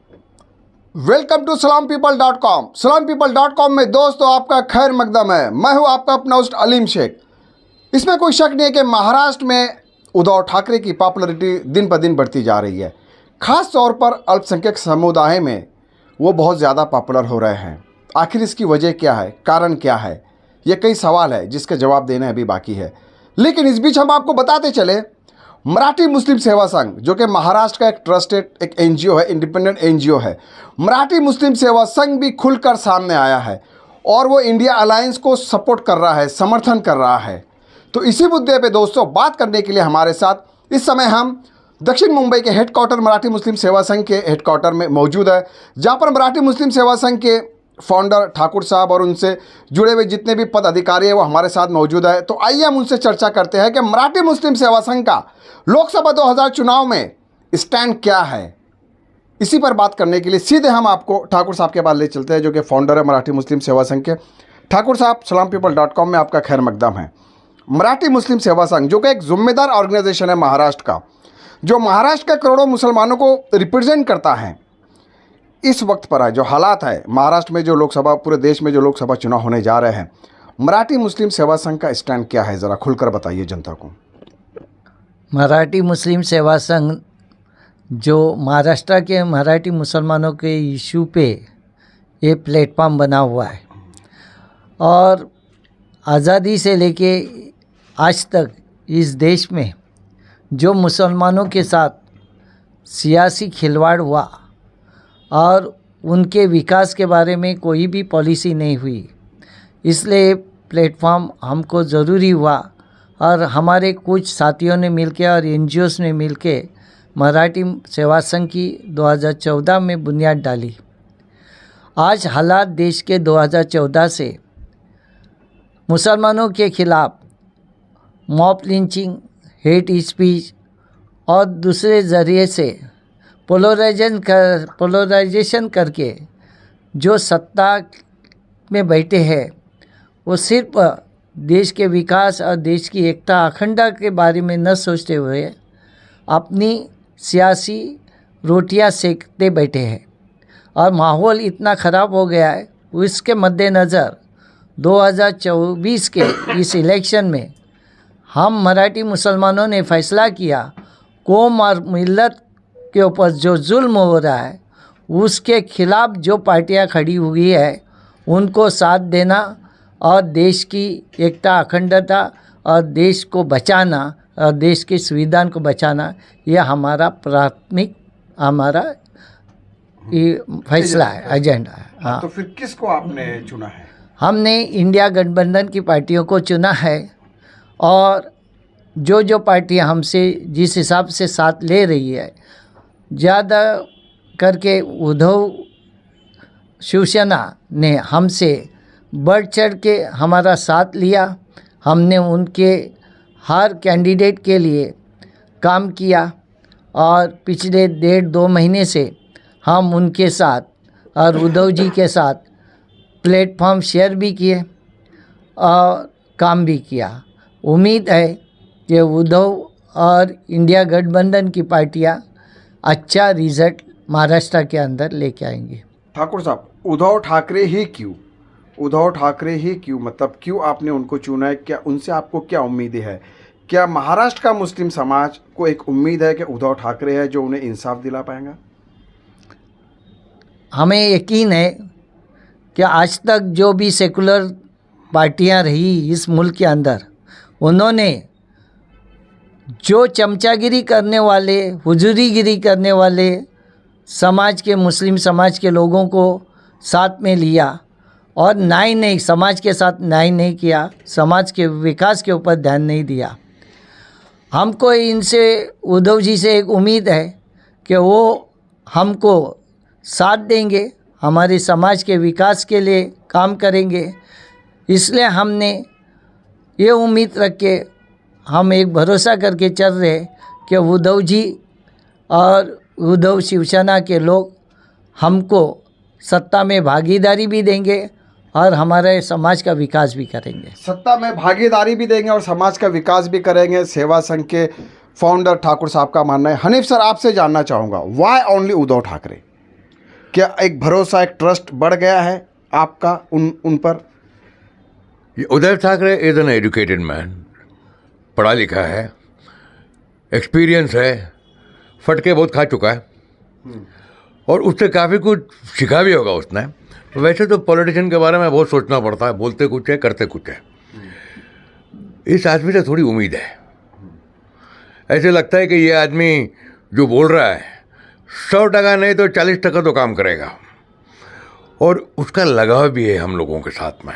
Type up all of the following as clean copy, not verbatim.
Welcome to salampeople.com। salampeople.com में दोस्तों आपका खैर मकदम है। मैं हूं आपका अपना होस्ट अलीम शेख। इसमें कोई शक नहीं है कि महाराष्ट्र में उद्धव ठाकरे की पॉपुलैरिटी दिन पर दिन बढ़ती जा रही है। ख़ास तौर पर अल्पसंख्यक समुदाय में वो बहुत ज़्यादा पॉपुलर हो रहे हैं। आखिर इसकी वजह क्या है, कारण क्या है, ये कई सवाल है जिसके जवाब देने अभी बाकी है। लेकिन इस बीच हम आपको बताते चले, मराठी मुस्लिम सेवा संघ जो कि महाराष्ट्र का एक ट्रस्टेड एक एनजीओ है, इंडिपेंडेंट एनजीओ है, मराठी मुस्लिम सेवा संघ भी खुलकर सामने आया है और वो इंडिया अलायंस को सपोर्ट कर रहा है, समर्थन कर रहा है। तो इसी मुद्दे पे दोस्तों बात करने के लिए हमारे साथ इस समय हम दक्षिण मुंबई के हेडक्वार्टर मराठी मुस्लिम सेवा संघ के हेडक्वार्टर में मौजूद है, जहाँ पर मराठी मुस्लिम सेवा संघ के फाउंडर ठाकुर साहब और उनसे जुड़े हुए जितने भी पदाधिकारी हैं वो हमारे साथ मौजूद है। तो आइए हम उनसे चर्चा करते हैं कि मराठी मुस्लिम सेवा संघ का लोकसभा 2000 चुनाव में स्टैंड क्या है। इसी पर बात करने के लिए सीधे हम आपको ठाकुर साहब के पास ले चलते हैं, जो कि फाउंडर है मराठी मुस्लिम सेवा संघ के। ठाकुर साहब, salampeople.com में आपका खैर मकदम है। मराठी मुस्लिम सेवा संघ जो कि एक जिम्मेदार ऑर्गेनाइजेशन है महाराष्ट्र का, जो महाराष्ट्र के करोड़ों मुसलमानों को रिप्रेजेंट करता है, इस वक्त पर है जो हालात है महाराष्ट्र में, जो लोकसभा, पूरे देश में जो लोकसभा चुनाव होने जा रहे हैं, मराठी मुस्लिम सेवा संघ का स्टैंड क्या है, ज़रा खुलकर बताइए जनता को। मराठी मुस्लिम सेवा संघ जो महाराष्ट्र के मराठी मुसलमानों के इशू पे ये प्लेटफॉर्म बना हुआ है और आज़ादी से लेके आज तक इस देश में जो मुसलमानों के साथ सियासी खिलवाड़ हुआ और उनके विकास के बारे में कोई भी पॉलिसी नहीं हुई, इसलिए प्लेटफॉर्म हमको ज़रूरी हुआ और हमारे कुछ साथियों ने मिलके और एनजीओस ने मिलके मराठी सेवा संघ की 2014 में बुनियाद डाली। आज हालात देश के 2014 से मुसलमानों के खिलाफ मॉब लिंचिंग, हेट स्पीच और दूसरे ज़रिए से पोलराइजेशन करके जो सत्ता में बैठे हैं, वो सिर्फ देश के विकास और देश की एकता अखंडता के बारे में न सोचते हुए अपनी सियासी रोटियां सेकते बैठे हैं और माहौल इतना ख़राब हो गया है। उसके मद्देनज़र 2024 के इस इलेक्शन में हम मराठी मुसलमानों ने फ़ैसला किया, कौम और मिल्लत के ऊपर जो जुल्म हो रहा है उसके खिलाफ जो पार्टियां खड़ी हुई है उनको साथ देना और देश की एकता अखंडता और देश को बचाना और देश के संविधान को बचाना, यह हमारा प्राथमिक हमारा ये फैसला है, एजेंडा है। हाँ, तो फिर किसको आपने चुना है? हमने इंडिया गठबंधन की पार्टियों को चुना है और जो पार्टियां हमसे जिस हिसाब से साथ ले रही है, ज़्यादा करके उद्धव शिवसेना ने हमसे बढ़ चढ़ के हमारा साथ लिया। हमने उनके हर कैंडिडेट के लिए काम किया और पिछले 1.5-2 महीने से हम उनके साथ और उद्धव जी के साथ प्लेटफॉर्म शेयर भी किए और काम भी किया। उम्मीद है कि उद्धव और इंडिया गठबंधन की पार्टियां अच्छा रिजल्ट महाराष्ट्र के अंदर लेके आएंगे। ठाकुर साहब, उद्धव ठाकरे ही क्यों? उद्धव ठाकरे ही क्यों, मतलब क्यों आपने उनको चुना है? क्या उनसे आपको क्या उम्मीदें है? क्या महाराष्ट्र का मुस्लिम समाज को एक उम्मीद है कि उद्धव ठाकरे है जो उन्हें इंसाफ दिला पाएंगा? हमें यकीन है कि आज तक जो भी सेकुलर पार्टियां रही इस मुल्क के अंदर, उन्होंने जो चमचागिरी करने वाले, हुजूरीगिरी करने वाले समाज के, मुस्लिम समाज के लोगों को साथ में लिया और न्याय नहीं, समाज के साथ न्याय नहीं किया, समाज के विकास के ऊपर ध्यान नहीं दिया। हमको इनसे, उद्धव जी से एक उम्मीद है कि वो हमको साथ देंगे, हमारे समाज के विकास के लिए काम करेंगे। इसलिए हमने ये उम्मीद रख के, हम एक भरोसा करके चल रहे कि उद्धव जी और उद्धव शिवसेना के लोग हमको सत्ता में भागीदारी भी देंगे और हमारे समाज का विकास भी करेंगे। सत्ता में भागीदारी भी देंगे और समाज का विकास भी करेंगे, सेवा संघ के फाउंडर ठाकुर साहब का मानना है। हनीफ सर, आपसे जानना चाहूँगा, वाई ओनली उद्धव ठाकरे? क्या एक भरोसा, एक ट्रस्ट बढ़ गया है आपका उन पर? Uddhav Thackeray is an educated man, पढ़ा लिखा है, एक्सपीरियंस है, फटके बहुत खा चुका है और उससे काफ़ी कुछ सीखा भी होगा उसने। वैसे तो पॉलिटिशियन के बारे में बहुत सोचना पड़ता है, बोलते कुछ है करते कुछ है। इस आदमी से थोड़ी उम्मीद है। ऐसे लगता है कि ये आदमी जो बोल रहा है 100% नहीं तो 40% तो काम करेगा और उसका लगाव भी है हम लोगों के साथ में।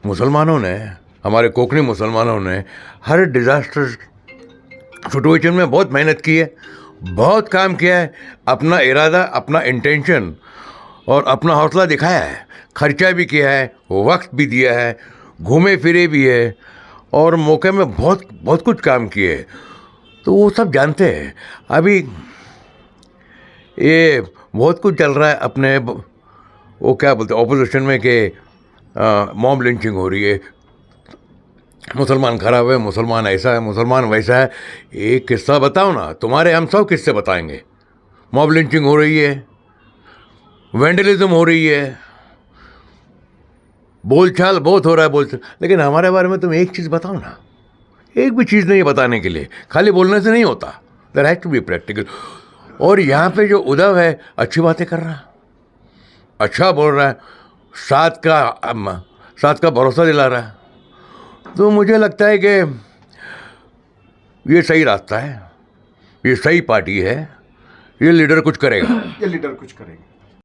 मुसलमानों ने, हमारे कोंकणी मुसलमानों ने हर डिज़ास्टर सिचुएशन में बहुत मेहनत की है, बहुत काम किया है, अपना इरादा, अपना इंटेंशन और अपना हौसला दिखाया है, खर्चा भी किया है, वक्त भी दिया है, घूमे फिरे भी है और मौके में बहुत बहुत कुछ काम किए। तो वो सब जानते हैं। अभी ये बहुत कुछ चल रहा है अपने, वो क्या बोलते हैं ऑपोजिशन में, कि मॉब लिंचिंग हो रही है, मुसलमान खराब है, मुसलमान ऐसा है, मुसलमान वैसा है। एक किस्सा बताओ ना, तुम्हारे हम सब किस्से बताएंगे। मॉब लिंचिंग हो रही है, वैंडलिज्म हो रही है, बोलचाल बहुत हो रहा है, बोलचाल। लेकिन हमारे बारे में तुम एक चीज़ बताओ ना, एक भी चीज़ नहीं बताने के लिए, खाली बोलने से नहीं होता, there has to be practical. और यहाँ पे जो उद्धव है अच्छी बातें कर रहा है, अच्छा बोल रहा है, साथ का भरोसा दिला रहा है। तो मुझे लगता है कि ये सही रास्ता है, ये सही पार्टी है, ये लीडर कुछ करेगा। ये लीडर कुछ करेंगे।